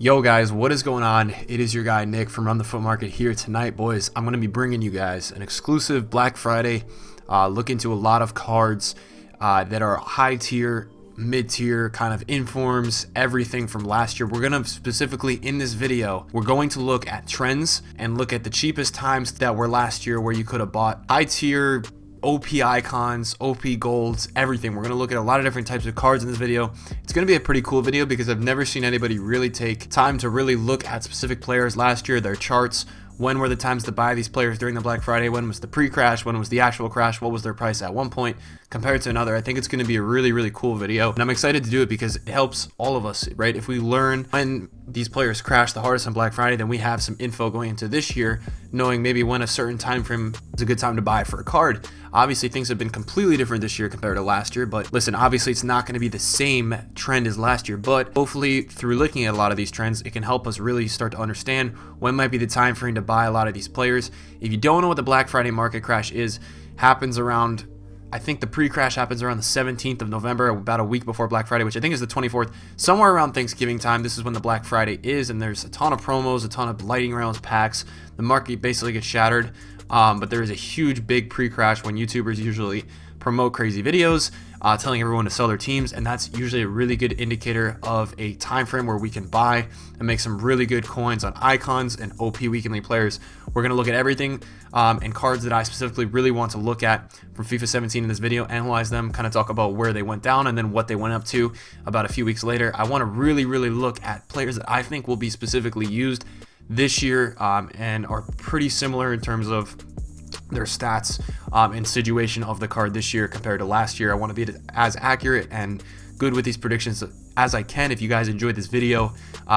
Yo guys, what is going on? It is your guy Nick from Run the Foot Market here tonight, boys. I'm going to be bringing you guys an exclusive Black Friday look into a lot of cards that are high tier, mid tier, kind of informs everything from last year. We're going to specifically in this video, we're going to look at trends and look at the cheapest times that were last year where you could have bought high tier OP icons, OP golds, everything. We're going to look at a lot of different types of cards in this video. It's going to be a pretty cool video because I've never seen anybody really take time to really look at specific players last year, their charts. When were the times to buy these players during the Black Friday? When was the pre-crash? When was the actual crash? What was their price at one point compared to another? I think it's going to be a really cool video, and I'm excited to do it because it helps all of us, right? If we learn when these players crash the hardest on Black Friday, then we have some info going into this year, knowing maybe when a certain time frame is a good time to buy for a card. Obviously, things have been completely different this year compared to last year, but listen, obviously it's not going to be the same trend as last year, but hopefully through looking at a lot of these trends, it can help us really start to understand when might be the time frame to buy a lot of these players. If you don't know what the Black Friday market crash is, happens around, I think the pre-crash happens around the 17th of November, about a week before Black Friday, which I think is the 24th, somewhere around Thanksgiving time. This is when the Black Friday is, and there's a ton of promos, a ton of lightning rounds, packs. The market basically gets shattered, but there is a huge, big pre-crash when YouTubers usually promote crazy videos, telling everyone to sell their teams, and that's usually a really good indicator of a time frame where we can buy and make some really good coins on icons and OP weekly players. We're going to look at everything and cards that I specifically really want to look at from FIFA 17 in this video, analyze them, kind of talk about where they went down and then what they went up to about a few weeks later. I want to really look at players that I think will be specifically used this year and are pretty similar in terms of their stats and situation of the card this year compared to last year. I want to be as accurate and good with these predictions as I can. If you guys enjoyed this video,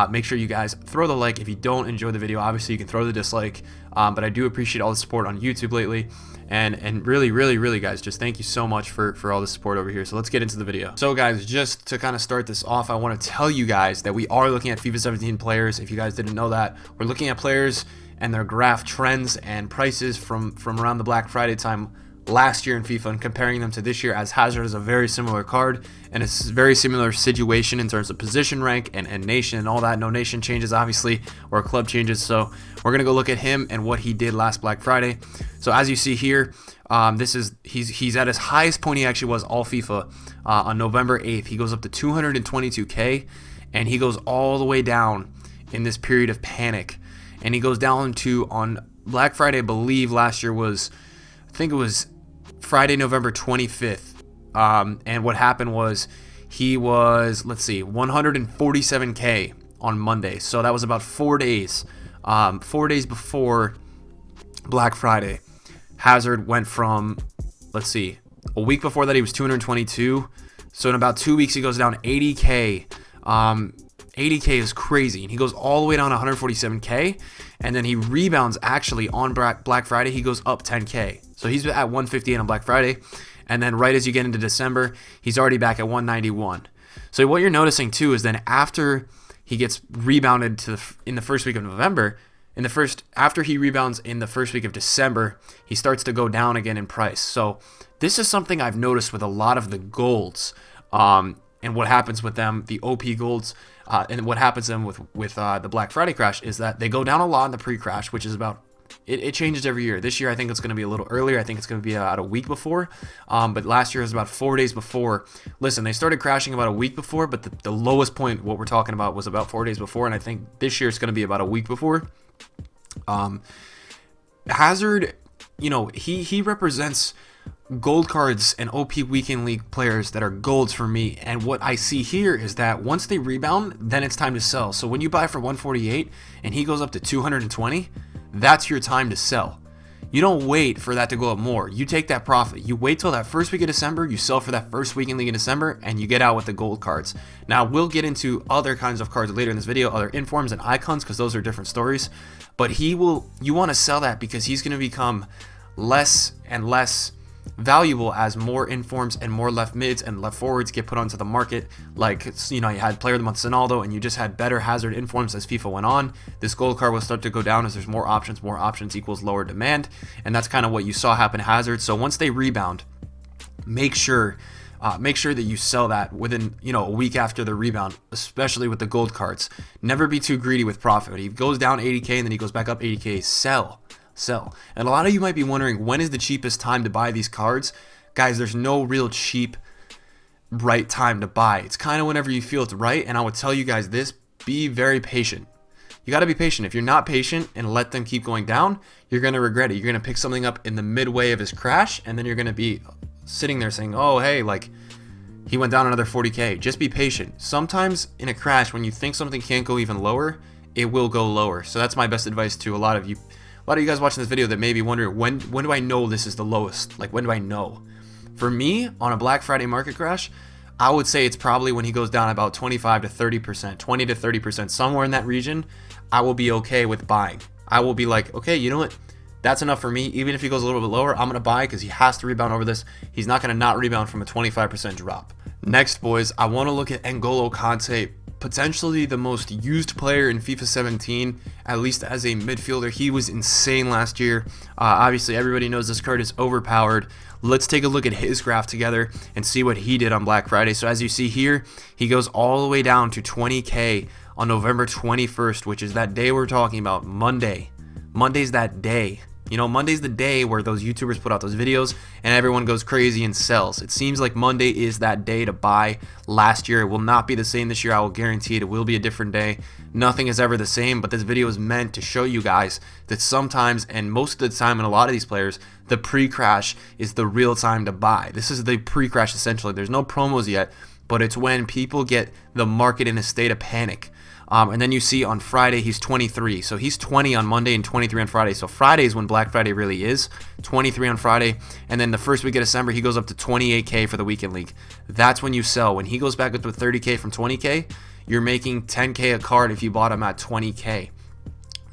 make sure you guys throw the like. If you don't enjoy the video, obviously you can throw the dislike, but I do appreciate all the support on YouTube lately, and really guys, just thank you so much for all the support over here. So let's get into the video. So guys, just to kind of start this off, I want to tell you guys that we are looking at FIFA 17 players. If you guys didn't know that, we're looking at players and their graph trends and prices from around the Black Friday time last year in FIFA and comparing them to this year, as Hazard is a very similar card and it's a very similar situation in terms of position rank and nation and all that. No nation changes obviously, or club changes, so we're gonna go look at him and what he did last Black Friday. So as you see here, he's at his highest point he actually was all FIFA on November 8th. He goes up to 222k, and he goes all the way down in this period of panic, and he goes down to, on Black Friday, I believe last year was, I think it was Friday, November 25th. And what happened was he was, let's see, 147k on Monday. So that was about 4 days. 4 days before Black Friday. Hazard went from, let's see, a week before that he was 222. So in about 2 weeks he goes down 80k. 80k is crazy, and he goes all the way down to 147k, and then he rebounds actually on Black Friday. He goes up 10k, so he's at 158 on Black Friday, and then right as you get into December, he's already back at 191. So what you're noticing too is then after he gets rebounded to in the first week of November, after he rebounds in the first week of December, he starts to go down again in price. So this is something I've noticed with a lot of the golds, and what happens with them, the OP golds, and what happens to them with the Black Friday crash is that they go down a lot in the pre-crash, which is about, it changes every year. This year I think it's going to be a little earlier. I think it's going to be about a week before, but last year was about 4 days before. Listen, they started crashing about a week before, but the lowest point, what we're talking about, was about 4 days before, and I think this year it's going to be about a week before. Hazard, you know, he represents gold cards and OP weekend league players that are golds for me, and what I see here is that once they rebound, then it's time to sell. So when you buy for 148 and he goes up to 220, that's your time to sell. You don't wait for that to go up more. You take that profit. You wait till that first week of December, you sell for that first weekend league in December, and you get out with the gold cards. Now we'll get into other kinds of cards later in this video, other informs and icons, because those are different stories, but you want to sell that because he's going to become less and less valuable as more informs and more left mids and left forwards get put onto the market. Like, you know, you had player of the month Ronaldo, and you just had better Hazard informs as FIFA went on. This gold card will start to go down as there's more options equals lower demand, and that's kind of what you saw happen to Hazard. So once they rebound, make sure make sure that you sell that within, a week after the rebound, especially with the gold cards. Never be too greedy with profit. He goes down 80K and then he goes back up 80K. Sell. And a lot of you might be wondering, when is the cheapest time to buy these cards? Guys, there's no real cheap right time to buy. It's kind of whenever you feel it's right. And I would tell you guys this: be very patient. You got to be patient. If you're not patient and let them keep going down, you're going to regret it. You're going to pick something up in the midway of his crash, and then you're going to be sitting there saying, oh, hey, like, he went down another 40K. Just be patient. Sometimes in a crash, when you think something can't go even lower, it will go lower. So that's my best advice to a lot of you. A lot of you guys watching this video that may be wondering, when do I know this is the lowest? Like, when do I know? For me, on a Black Friday market crash, I would say it's probably when he goes down about 25 to 30%, 20 to 30%, somewhere in that region. I will be okay with buying. I will be like, okay, you know what? That's enough for me. Even if he goes a little bit lower, I'm going to buy because he has to rebound over this. He's not going to not rebound from a 25% drop. Next, boys, I want to look at N'Golo Kante, potentially the most used player in FIFA 17, at least as a midfielder. He was insane last year. Obviously, everybody knows this card is overpowered. Let's take a look at his graph together and see what he did on Black Friday. So as you see here, he goes all the way down to 20K on November 21st, which is that day we're talking about, Monday. Monday's that day. Monday's the day where those YouTubers put out those videos and everyone goes crazy and sells. It seems like Monday is that day to buy. Last year, it will not be the same this year. I will guarantee it. It will be a different day. Nothing is ever the same, but this video is meant to show you guys that sometimes, and most of the time in a lot of these players, the pre-crash is the real time to buy. This is the pre-crash essentially. There's no promos yet, but it's when people get the market in a state of panic. And then you see on Friday, he's 23. So he's 20 on Monday and 23 on Friday. So Friday is when Black Friday really is. 23 on Friday. And then the first week of December, he goes up to 28K for the weekend league. That's when you sell. When he goes back up to 30K from 20K, you're making 10K a card if you bought him at 20K.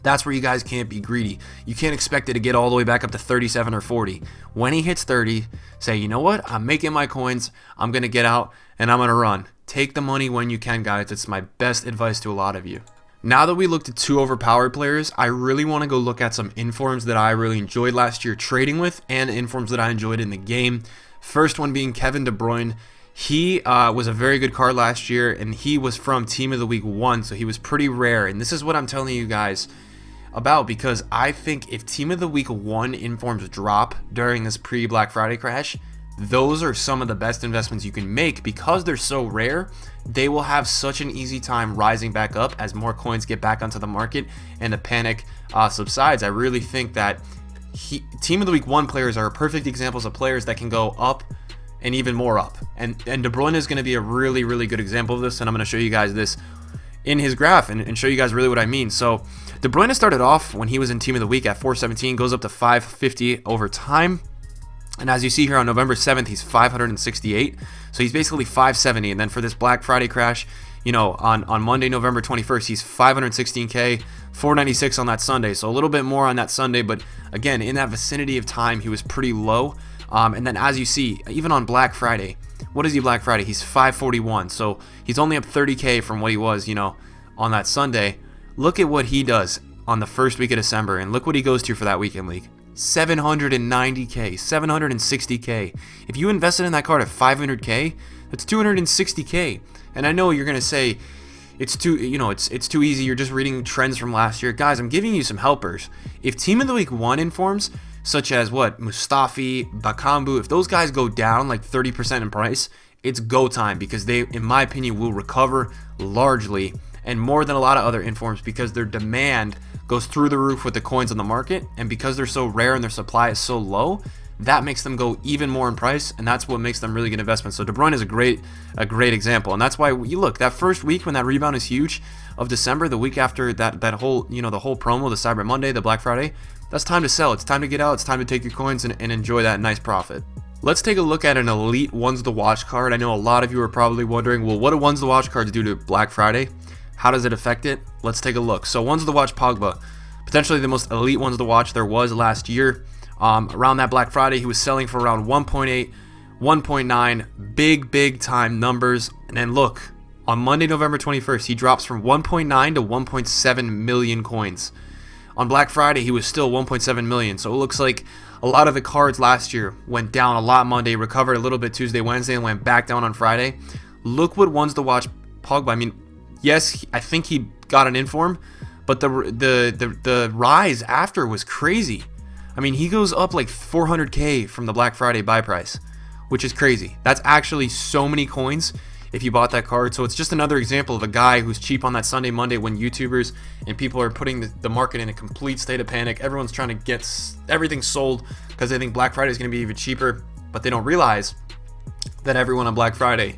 That's where you guys can't be greedy. You can't expect it to get all the way back up to 37 or 40. When he hits 30, say, you know what? I'm making my coins. I'm going to get out and I'm going to run. Take the money when you can, guys. It's my best advice to a lot of you. Now that we looked at two overpowered players, I really want to go look at some informs that I really enjoyed last year trading with and informs that I enjoyed in the game. First one being Kevin De Bruyne. He was a very good card last year, and he was from Team of the Week 1, so he was pretty rare. And this is what I'm telling you guys about, because I think if Team of the Week 1 informs drop during this pre-Black Friday crash, those are some of the best investments you can make. Because they're so rare, they will have such an easy time rising back up as more coins get back onto the market and the panic subsides. I really think that Team of the Week 1 players are perfect examples of players that can go up and even more up. And De Bruyne is going to be a really, really good example of this, and I'm going to show you guys this in his graph and show you guys really what I mean. So De Bruyne started off when he was in Team of the Week at 417, goes up to 550 over time. And as you see here on November 7th, he's 568. So he's basically 570. And then for this Black Friday crash, on Monday, November 21st, he's 516K, 496 on that Sunday. So a little bit more on that Sunday. But again, in that vicinity of time, he was pretty low. And then as you see, even on Black Friday, what is he Black Friday? He's 541. So he's only up 30K from what he was, on that Sunday. Look at what he does on the first week of December. And look what he goes to for that weekend league. 790K, 760K. If you invested in that card at 500K, that's 260K. And I know you're gonna say it's too, it's too easy. You're just reading trends from last year, guys. I'm giving you some helpers. If Team of the Week 1 informs, such as Mustafi, Bakambu, if those guys go down like 30% in price, it's go time, because they, in my opinion, will recover largely and more than a lot of other informs, because their demand goes through the roof with the coins on the market, and because they're so rare and their supply is so low, that makes them go even more in price, and that's what makes them really good investments. So De Bruyne is a great example, and that's why you look, that first week when that rebound is huge of December, the week after that whole, the whole promo, the Cyber Monday, the Black Friday, that's time to sell. It's time to get out. It's time to take your coins and enjoy that nice profit. Let's take a look at an elite ones to watch card. I know a lot of you are probably wondering, well, what do ones to watch cards do to Black Friday? How does it affect it? Let's take a look. So ones to watch Pogba, potentially the most elite ones to watch there was last year. Around that Black Friday, he was selling for around 1.8, 1.9, big time numbers. And then look, on Monday, November 21st, he drops from 1.9 to 1.7 million coins. On Black Friday, he was still 1.7 million. So it looks like a lot of the cards last year went down a lot Monday, recovered a little bit Tuesday, Wednesday, and went back down on Friday. Look what ones to watch Pogba. I mean, yes, I think he got an inform, but the rise after was crazy. I mean, he goes up like 400k from the Black Friday buy price, which is crazy. That's actually so many coins if you bought that card. So it's just another example of a guy who's cheap on that Sunday, Monday when YouTubers and people are putting the market in a complete state of panic. Everyone's trying to get everything sold because they think Black Friday is going to be even cheaper, but they don't realize that everyone on Black Friday,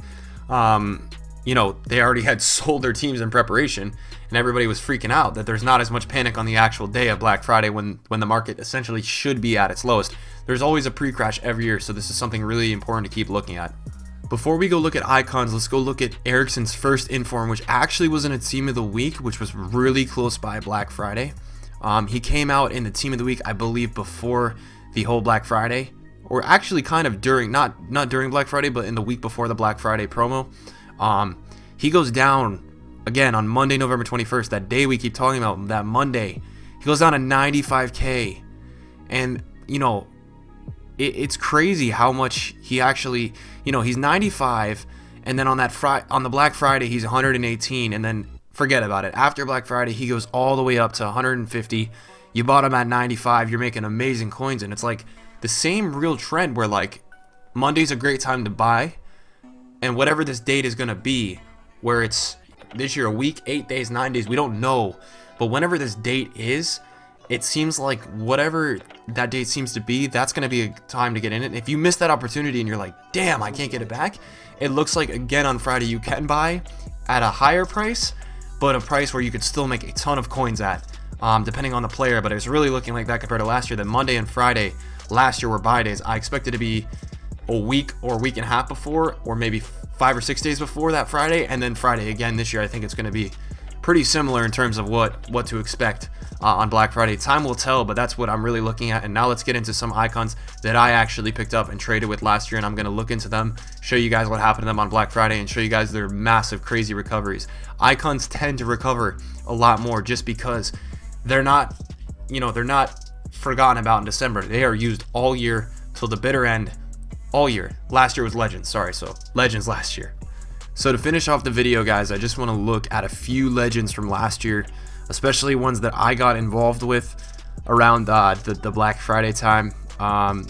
you know, they already had sold their teams in preparation, and everybody was freaking out that there's not as much panic on the actual day of Black Friday when the market essentially should be at its lowest. There's always a pre-crash every year, so this is something really important to keep looking at. Before we go look at icons, let's go look at Eriksen's first inform, which actually was in a team of the week, which was really close by Black Friday. He came out in the team of the week, I believe, before the whole Black Friday, or actually kind of during, not during Black Friday, but in the week before the Black Friday promo. He goes down again on Monday, November 21st, that day we keep talking about, that Monday. He goes down to 95k, and you know, it's crazy how much he actually, you know, he's 95, and then on the Black Friday he's 118, and then forget about it. After Black Friday he goes all the way up to 150. You bought him at 95, you're making amazing coins, and it's like the same real trend where like Monday's a great time to buy, and whatever this date is going to be, where it's this year a week, 8 days, 9 days, we don't know, but whenever this date is, it seems like whatever that date seems to be, that's going to be a time to get in it. If you miss that opportunity and you're like, damn, I can't get it back, it looks like again on Friday you can buy at a higher price, but a price where you could still make a ton of coins at, depending on the player. But it was really looking like that compared to last year. That Monday and Friday last year were buy days. I expected to be a week or a week and a half before, or maybe 5 or 6 days before that Friday, and then Friday again this year. I think it's going to be pretty similar in terms of what to expect on Black Friday. Time will tell, but that's what I'm really looking at. And now let's get into some icons that I actually picked up and traded with last year, and I'm going to look into them, show you guys what happened to them on Black Friday, and show you guys their massive crazy recoveries. Icons tend to recover a lot more just because they're not, you know, they're not forgotten about in December. They are used all year till the bitter end, all year. Last year was Legends, sorry, so Legends last year. So to finish off the video, guys, I just want to look at a few Legends from last year, especially ones that I got involved with around the Black Friday time. I'm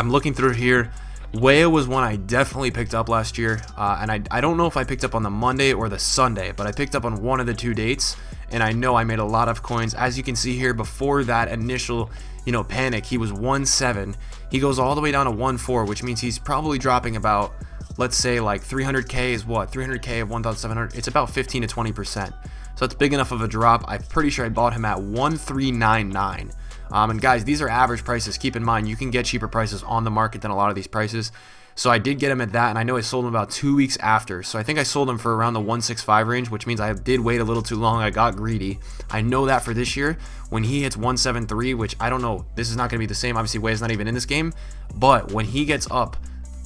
looking through here. Weah was one I definitely picked up last year, and I don't know if I picked up on the Monday or the Sunday, but I picked up on one of the two dates, and I know I made a lot of coins. As you can see here, before that initial, you know, panic, he was 1.7. He goes all the way down to 1.4, which means he's probably dropping about, let's say like 300k is what, 300k of 1,700, it's about 15 to 20%. So it's big enough of a drop. I'm pretty sure I bought him at 1,399. And guys, these are average prices. Keep in mind, you can get cheaper prices on the market than a lot of these prices. So I did get him at that, and I know I sold him about 2 weeks after. So I think I sold him for around the 165 range, which means I did wait a little too long. I got greedy. I know that for this year, when he hits 173, which I don't know, this is not going to be the same. Obviously, Weah's not even in this game, but when he gets up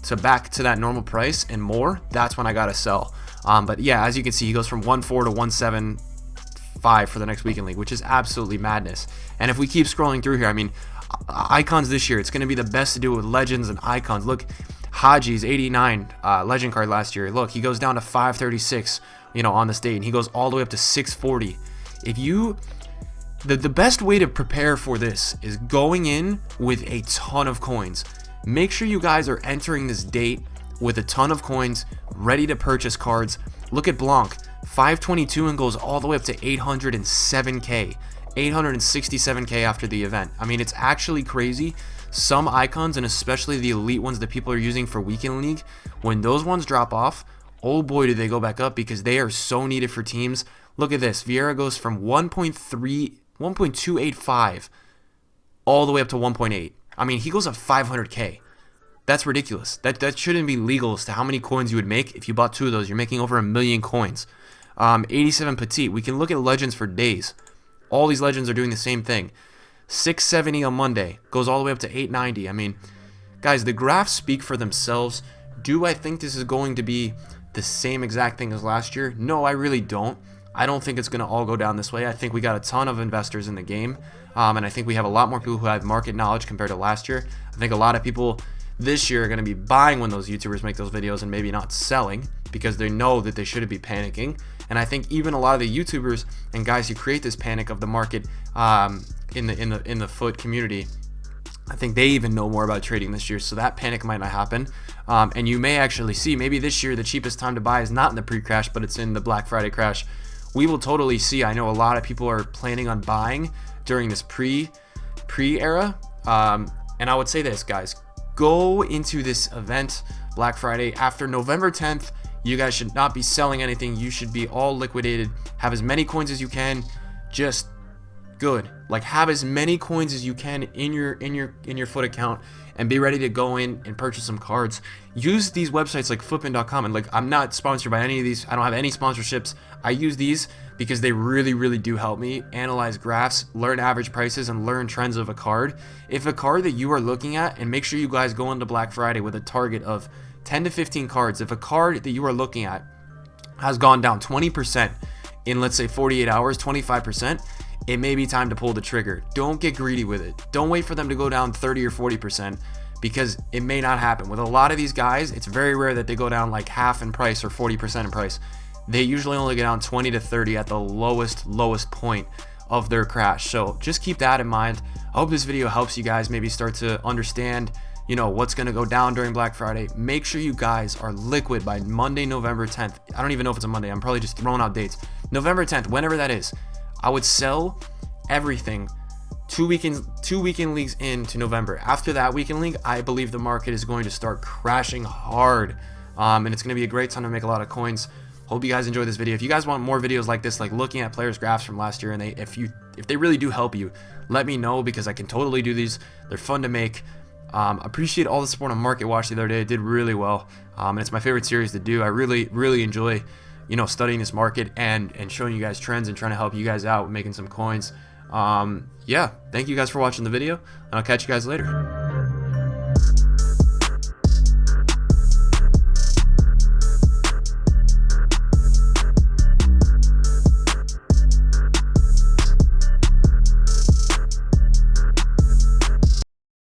to back to that normal price and more, that's when I got to sell. But yeah, as you can see, he goes from 1.4 to 1.75 for the next weekend league, which is absolutely madness. And if we keep scrolling through here, I mean, icons this year, it's going to be the best to do with legends and icons. Look, Haji's 89 legend card last year. Look, he goes down to 536, you know, on this date, and he goes all the way up to 640. If you, the best way to prepare for this is going in with a ton of coins. Make sure you guys are entering this date with a ton of coins, ready to purchase cards. Look at Blanc, 522 and goes all the way up to 807k, 867k after the event. I mean, it's actually crazy. Some icons, and especially the elite ones that people are using for weekend league, when those ones drop off, oh boy, do they go back up, because they are so needed for teams. Look at this. Vieira goes from 1.285 all the way up to 1.8. I mean, he goes up 500k. That's ridiculous. That shouldn't be legal as to how many coins you would make if you bought two of those. You're making over 1 million coins. 87 Petit. We can look at legends for days. All these legends are doing the same thing. 670 on Monday. Goes all the way up to 890. I mean, guys, the graphs speak for themselves. Do I think this is going to be the same exact thing as last year? No, I really don't. I don't think it's going to all go down this way. I think we got a ton of investors in the game, and I think we have a lot more people who have market knowledge compared to last year. I think a lot of people this year are going to be buying when those YouTubers make those videos and maybe not selling because they know that they shouldn't be panicking. And I think even a lot of the YouTubers and guys who create this panic of the market in the foot community, I think they even know more about trading this year, so that panic might not happen. And you may actually see maybe this year the cheapest time to buy is not in the pre-crash, but it's in the Black Friday crash. We will totally see. I know a lot of people are planning on buying during this pre-era. And I would say this, guys, go into this event, Black Friday, after November 10th. You guys should not be selling anything. You should be all liquidated. Have as many coins as you can. Just good. Like, have as many coins as you can in your foot account and be ready to go in and purchase some cards. Use these websites like footpin.com, and like, I'm not sponsored by any of these. I don't have any sponsorships. I use these because they really do help me analyze graphs, learn average prices, and learn trends of a card. If a card that you are looking at, and make sure you guys go into Black Friday with a target of 10 to 15 cards. If a card that you are looking at has gone down 20% in, let's say, 48 hours, 25%, it may be time to pull the trigger. Don't get greedy with it. Don't wait for them to go down 30 or 40% because it may not happen. With a lot of these guys, it's very rare that they go down like half in price or 40% in price. They usually only get down 20 to 30 at the lowest point of their crash. So just keep that in mind. I hope this video helps you guys maybe start to understand, you know, what's going to go down during Black Friday. Make sure you guys are liquid by Monday, November 10th. I don't even know if it's a Monday. I'm probably just throwing out dates. November 10th, whenever that is. I would sell everything two weekend leagues into November. After that weekend league, I believe the market is going to start crashing hard, and it's going to be a great time to make a lot of coins. Hope you guys enjoyed this video. If you guys want more videos like this, like looking at players' graphs from last year, and if they really do help you, let me know because I can totally do these. They're fun to make. Appreciate all the support on Market Watch the other day. It did really well, and it's my favorite series to do. I really enjoy, you know, studying this market and showing you guys trends and trying to help you guys out with making some coins. Yeah, thank you guys for watching the video, and I'll catch you guys later.